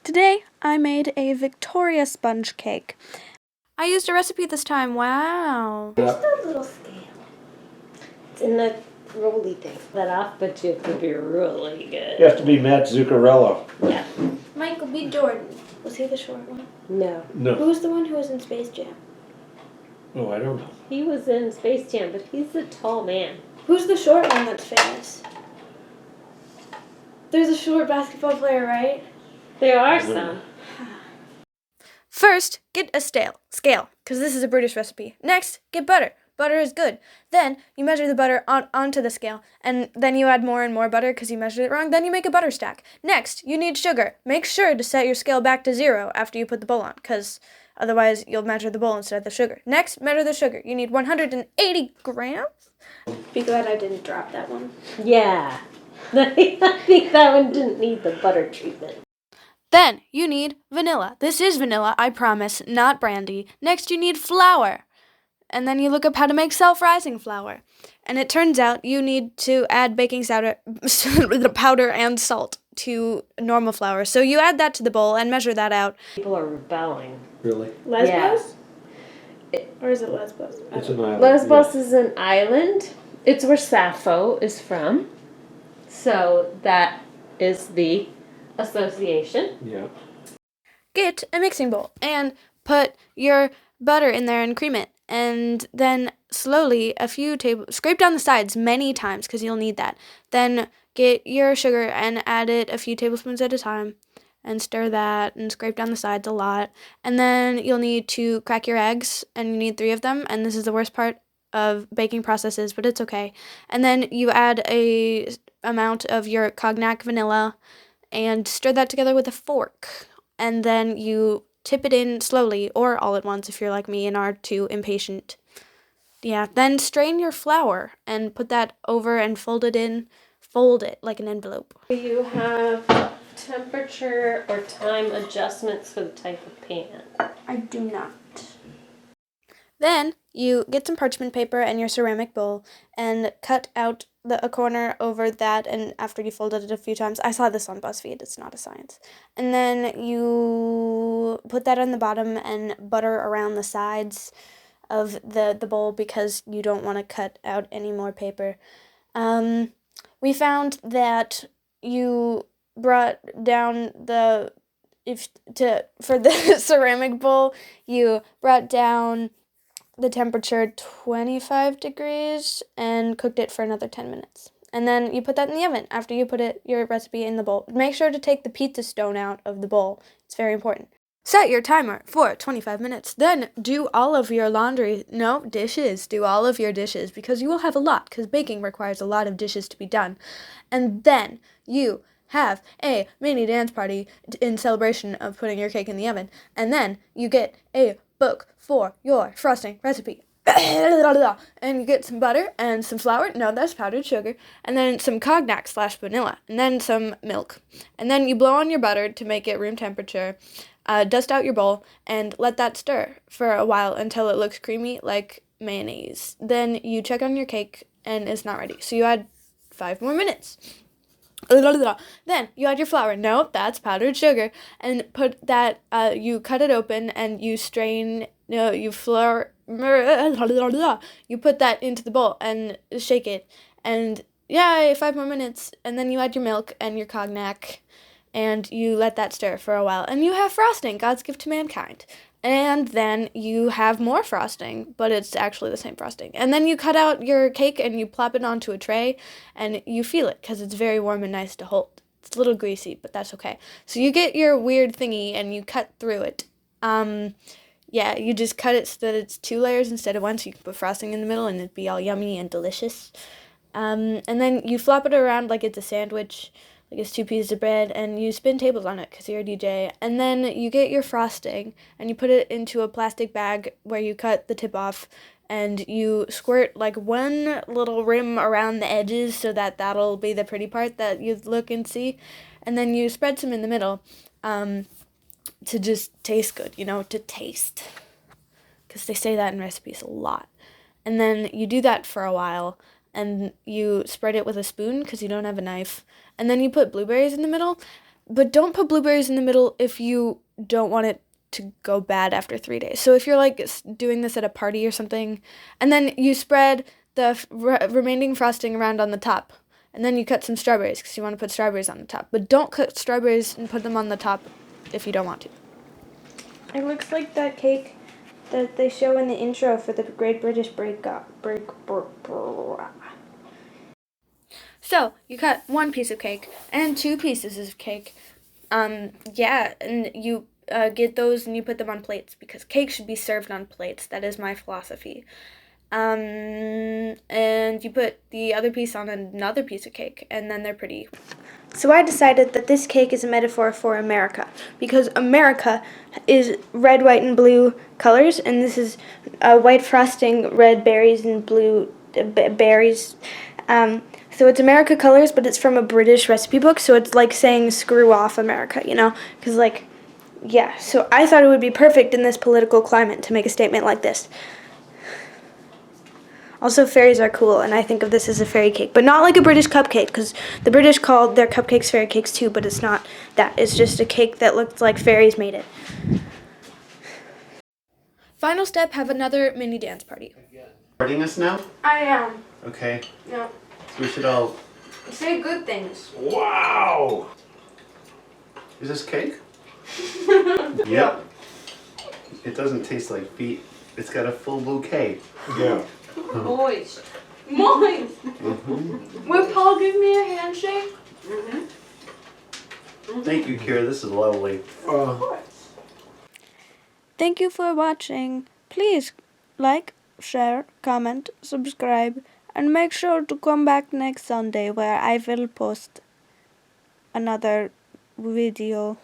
Today, I made a Victoria sponge cake. I used a recipe this time. Wow. There's the little scale. It's in the roly thing. That off, but you have to be really good. You have to be Matt Zuccarello. Yeah. Michael B. Jordan. Was he the short one? No. No. Who was the one who was in Space Jam? Oh, I don't know. He was in Space Jam, but he's a tall man. Who's the short one that's famous? There's a short basketball player, right? There are some. First, get a scale, because this is a British recipe. Next, get butter. Butter is good. Then, you measure the butter onto the scale, and then you add more and more butter because you measured it wrong. Then you make a butter stack. Next, you need sugar. Make sure to set your scale back to 0 after you put the bowl on, because otherwise you'll measure the bowl instead of the sugar. Next, measure the sugar. You need 180 grams. Be glad I didn't drop that one. Yeah. I think that one didn't need the butter treatment. Then, you need vanilla. This is vanilla, I promise, not brandy. Next, you need flour. And then you look up how to make self-rising flour. And it turns out you need to add baking soda, powder and salt to normal flour. So you add that to the bowl and measure that out. People are rebelling. Really? Lesbos? Or is it Lesbos? It's an island. Lesbos is an island. It's where Sappho is from. So that is the association. Yeah. Get a mixing bowl and put your butter in there and cream it. And then slowly, scrape down the sides many times because you'll need that. Then get your sugar and add it a few tablespoons at a time and stir that and scrape down the sides a lot. And then you'll need to crack your eggs, and you need 3 of them. And this is the worst part of baking processes, but it's okay. And then you add a amount of your cognac vanilla and stir that together with a fork. And then you tip it in slowly or all at once if you're like me and are too impatient. Yeah, then strain your flour and put that over and fold it like an envelope. Do you have temperature or time adjustments for the type of pan? I do not. Then you get some parchment paper and your ceramic bowl and cut out a corner over that, and after you folded it a few times, I saw this on BuzzFeed, it's not a science. And then you put that on the bottom and butter around the sides of the bowl because you don't want to cut out any more paper. We found that you brought down for the ceramic bowl, you brought down the temperature 25 degrees and cooked it for another 10 minutes. And then you put that in the oven after you put your recipe in the bowl. Make sure to take the pizza stone out of the bowl. It's very important. Set your timer for 25 minutes. Then do all of your dishes. Do all of your dishes because you will have a lot because baking requires a lot of dishes to be done. And then you have a mini dance party in celebration of putting your cake in the oven. And then you get a book for your frosting recipe. And you get some butter and some flour. No, that's powdered sugar. And then some cognac/vanilla. And then some milk. And then you blow on your butter to make it room temperature. Dust out your bowl and let that stir for a while until it looks creamy like mayonnaise. Then you check on your cake and it's not ready. So you add 5 more minutes. Then you add your flour. No, that's powdered sugar. And put that, you cut it open and you strain, you put that into the bowl and shake it. And 5 more minutes. And then you add your milk and your cognac and you let that stir for a while. And you have frosting, God's gift to mankind. And then you have more frosting, but it's actually the same frosting. And then you cut out your cake and you plop it onto a tray and you feel it because it's very warm and nice to hold. It's a little greasy, but that's okay. So you get your weird thingy and you cut through it. You just cut it so that it's 2 layers instead of 1, so you can put frosting in the middle and it'd be all yummy and delicious. And then you flop it around like it's a sandwich, like it's 2 pieces of bread, and you spin tables on it because you're a DJ. And then you get your frosting, and you put it into a plastic bag where you cut the tip off, and you squirt like 1 little rim around the edges so that that'll be the pretty part that you look and see. And then you spread some in the middle to just taste good, to taste. Because they say that in recipes a lot. And then you do that for a while, and you spread it with a spoon because you don't have a knife. And then you put blueberries in the middle. But don't put blueberries in the middle if you don't want it to go bad after 3 days. So if you're like doing this at a party or something, and then you spread the remaining frosting around on the top, and then you cut some strawberries because you want to put strawberries on the top. But don't cut strawberries and put them on the top if you don't want to. It looks like that cake that they show in the intro for the Great British Break. So you cut one piece of cake and 2 pieces of cake. Yeah, and you get those and you put them on plates because cake should be served on plates. That is my philosophy. And you put the other piece on another piece of cake, and then they're pretty. So I decided that this cake is a metaphor for America, because America is red, white, and blue colors, and this is white frosting, red berries, and blue berries. So it's America colors, but it's from a British recipe book, so it's like saying screw off America, you know? Because, like, yeah, so I thought it would be perfect in this political climate to make a statement like this. Also, fairies are cool, and I think of this as a fairy cake, but not like a British cupcake, because the British called their cupcakes fairy cakes too, but it's not that. It's just a cake that looked like fairies made it. Final step, have another mini dance party. Recording us now? I am. Okay. No. So we should all. Say good things. Wow! Is this cake? Yep. It doesn't taste like feet. It's got a full bouquet. Yeah. Moist. Moist. Mm-hmm. Will Paul give me a handshake? Thank you, Kira. This is lovely. Thank you for watching. Please like, share, comment, subscribe, and make sure to come back next Sunday where I will post another video.